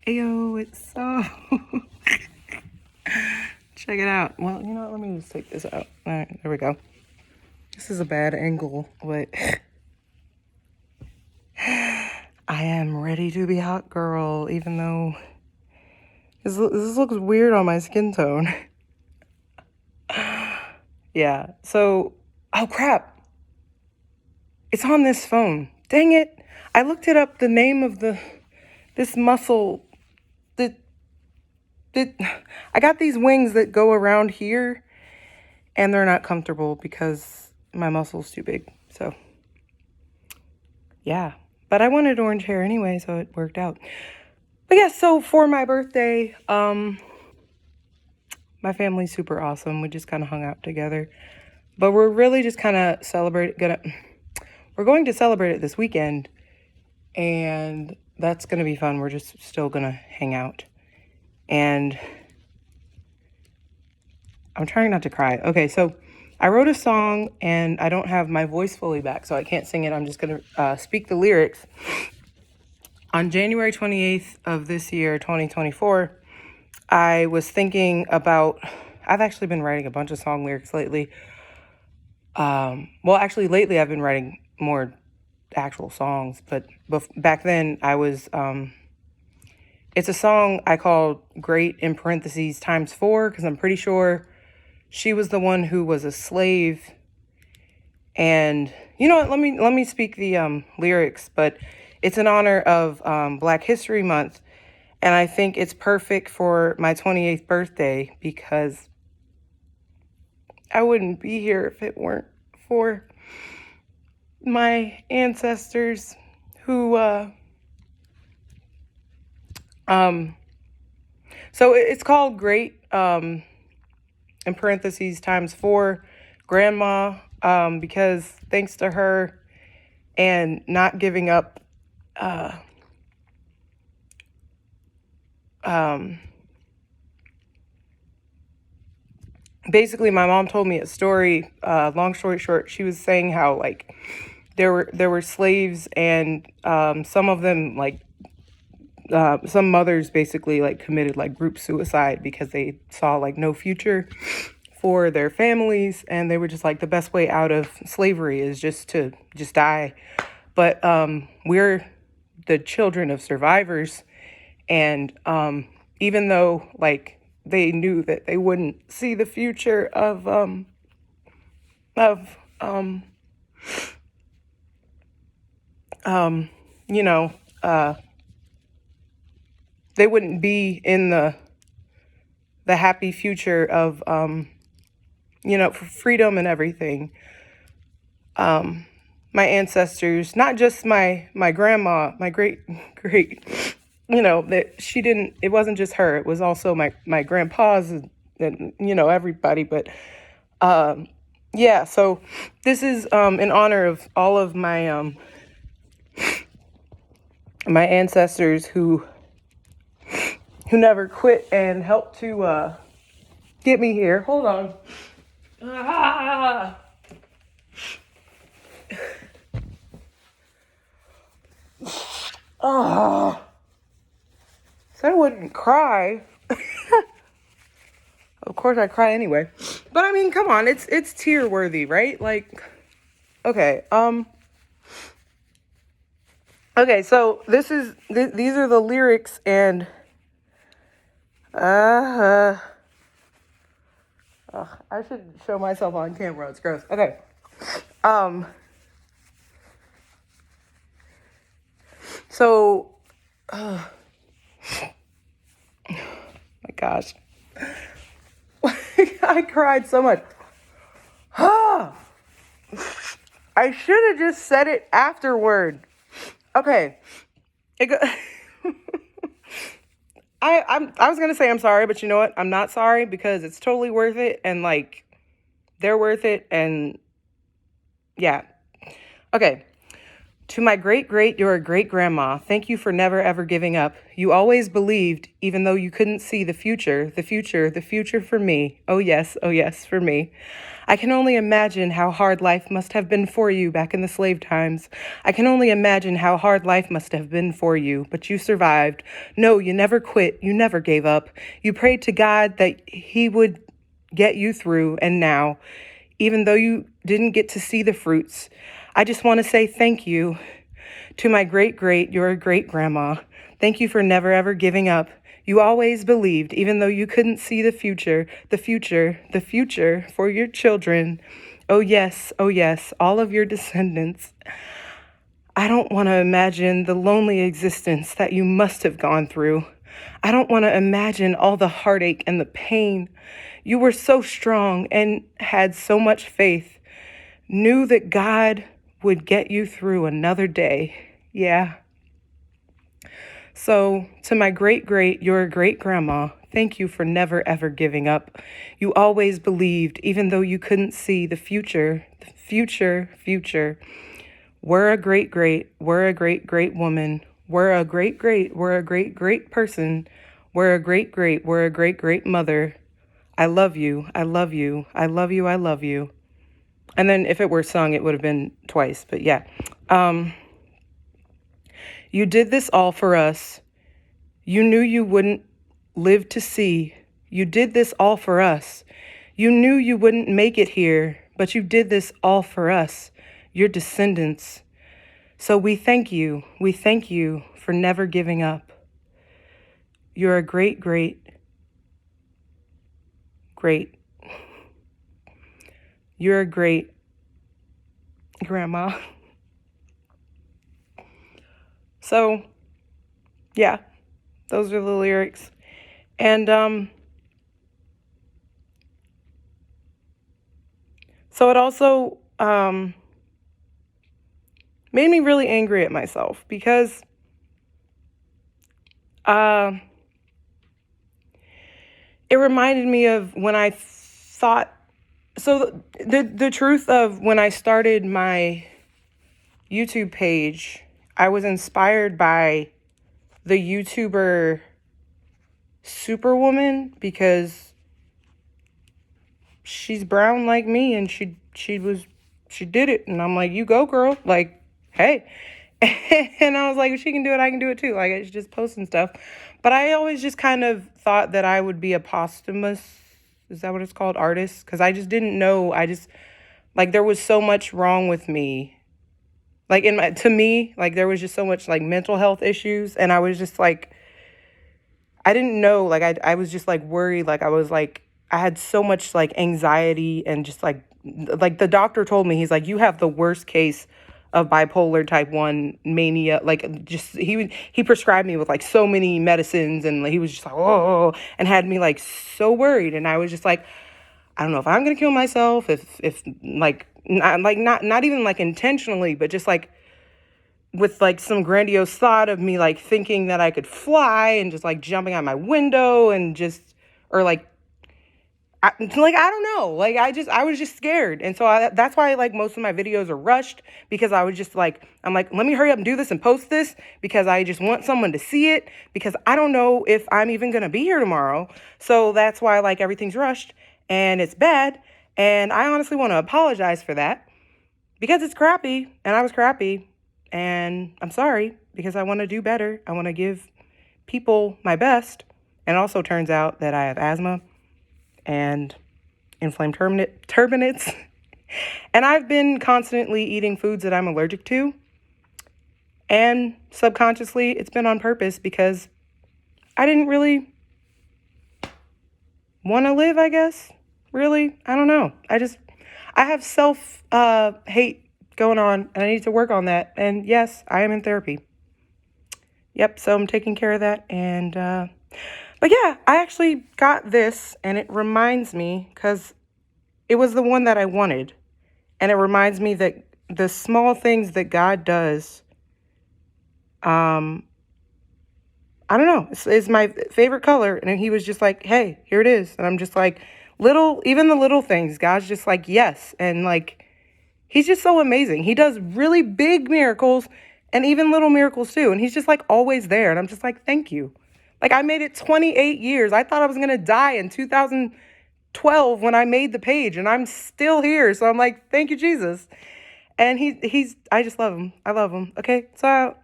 Ayo, it's so... Check it out. Well, you know what? Let me just take this out. All right, there we go. This is a bad angle, but I am ready to be hot girl, even though this looks weird on my skin tone. Yeah, so, oh crap. It's on this phone. Dang it. I looked it up, the name of this muscle. I got these wings that go around here, and they're not comfortable because my muscle's too big. So, yeah. But I wanted orange hair anyway, so it worked out. But yeah, so for my birthday, my family's super awesome. We just kind of hung out together. But we're really just kind of we're going to celebrate it this weekend, and that's going to be fun. We're just still going to hang out. And I'm trying not to cry. Okay, so I wrote a song, and I don't have my voice fully back, so I can't sing it. I'm just going to speak the lyrics. On January 28th of this year, 2024, I was thinking about... I've actually been writing a bunch of song lyrics lately. Well, actually, lately I've been writing more actual songs, but back then I was... It's a song I called Great in parentheses times 4, because I'm pretty sure she was the one who was a slave. And you know what? Let me speak the lyrics, but it's in honor of Black History Month, and I think it's perfect for my 28th birthday because I wouldn't be here if it weren't for my ancestors who so it's called Great in parentheses times 4 grandma, because thanks to her and not giving up basically my mom told me a story, long story short. She was saying how like there were slaves, and some of them like some mothers basically like committed like group suicide because they saw like no future for their families, and they were just like, the best way out of slavery is just to die. But we're the children of survivors, and even though like they knew that they wouldn't see the future of you know, they wouldn't be in the happy future of you know, for freedom and everything. My ancestors, not just my grandma, my great, you know, that she didn't, it wasn't just her, it was also my grandpas and you know, everybody. But yeah, so this is in honor of all of my my ancestors who never quit and helped to get me here. Hold on. Oh, said I wouldn't cry. Of course I cry anyway. But I mean, come on, it's tear worthy, right? Like, okay, okay, so these are the lyrics, and I should show myself on camera. It's gross. Okay. So, my gosh. I cried so much. I should have just said it afterward. Okay. I was going to say I'm sorry, but you know what? I'm not sorry, because it's totally worth it, and like they're worth it, and yeah. Okay. To my great, you're a great grandma. Thank you for never ever giving up. You always believed, even though you couldn't see the future, the future for me. Oh yes, for me. I can only imagine how hard life must have been for you back in the slave times. I can only imagine how hard life must have been for you, but you survived. No, you never quit. You never gave up. You prayed to God that He would get you through, and now, even though you didn't get to see the fruits, I just want to say thank you to my great, you're a great grandma. Thank you for never ever giving up. You always believed, even though you couldn't see the future for your children. Oh yes, all of your descendants. I don't want to imagine the lonely existence that you must have gone through. I don't want to imagine all the heartache and the pain. You were so strong and had so much faith, knew that God would get you through another day. Yeah. So to my great, you're a great grandma. Thank you for never ever giving up. You always believed, even though you couldn't see the future. We're a great, we're a great woman. We're a great, we're a great person. We're a great, we're a great mother. I love you. I love you. I love you. I love you. And then if it were sung, it would have been twice. But yeah. You did this all for us. You knew you wouldn't live to see. You did this all for us. You knew you wouldn't make it here, but you did this all for us, your descendants. So we thank you. We thank you for never giving up. You're a great. You're a great grandma. So, yeah, those are the lyrics. And so it also made me really angry at myself because it reminded me of when I thought, so the truth of when I started my YouTube page, I was inspired by the YouTuber Superwoman because she's brown like me and she did it. And I'm like, you go, girl. Like, hey. And I was like, if she can do it, I can do it too. Like, it's just posting stuff. But I always just kind of thought that I would be a posthumous, is that what it's called, artist? Because I just didn't know. Like, there was so much wrong with me. Like, to me, like, there was just so much, like, mental health issues. And I was just, like, I didn't know. Like, I was just, like, worried. Like, I had so much, like, anxiety and just, like the doctor told me, he's like, you have the worst case of bipolar type 1 mania. Like, just he prescribed me with like so many medicines, and he was just like, oh, and had me like so worried. And I was just like, I don't know if I'm gonna kill myself, if like not even like intentionally, but just like with like some grandiose thought of me like thinking that I could fly and just like jumping out my window and just, or like I don't know. Like, I was just scared. And so that's why, like, most of my videos are rushed, because I was just like, I'm like, let me hurry up and do this and post this because I just want someone to see it, because I don't know if I'm even going to be here tomorrow. So that's why, like, everything's rushed and it's bad. And I honestly want to apologize for that because it's crappy and I was crappy, and I'm sorry because I want to do better. I want to give people my best. And it also turns out that I have asthma and inflamed turbinates. And I've been constantly eating foods that I'm allergic to. And subconsciously, it's been on purpose because I didn't really want to live, I guess. Really? I don't know. I have self-hate going on, and I need to work on that. And yes, I am in therapy. Yep, so I'm taking care of that. And but yeah, I actually got this, and it reminds me, because it was the one that I wanted. And it reminds me that the small things that God does, I don't know, it's my favorite color. And he was just like, hey, here it is. And I'm just like, even the little things, God's just like, yes. And like, He's just so amazing. He does really big miracles and even little miracles too. And he's just like always there. And I'm just like, thank you. Like I made it 28 years. I thought I was going to die in 2012 when I made the page, and I'm still here. So I'm like, thank you, Jesus. And I just love him. I love him. Okay. So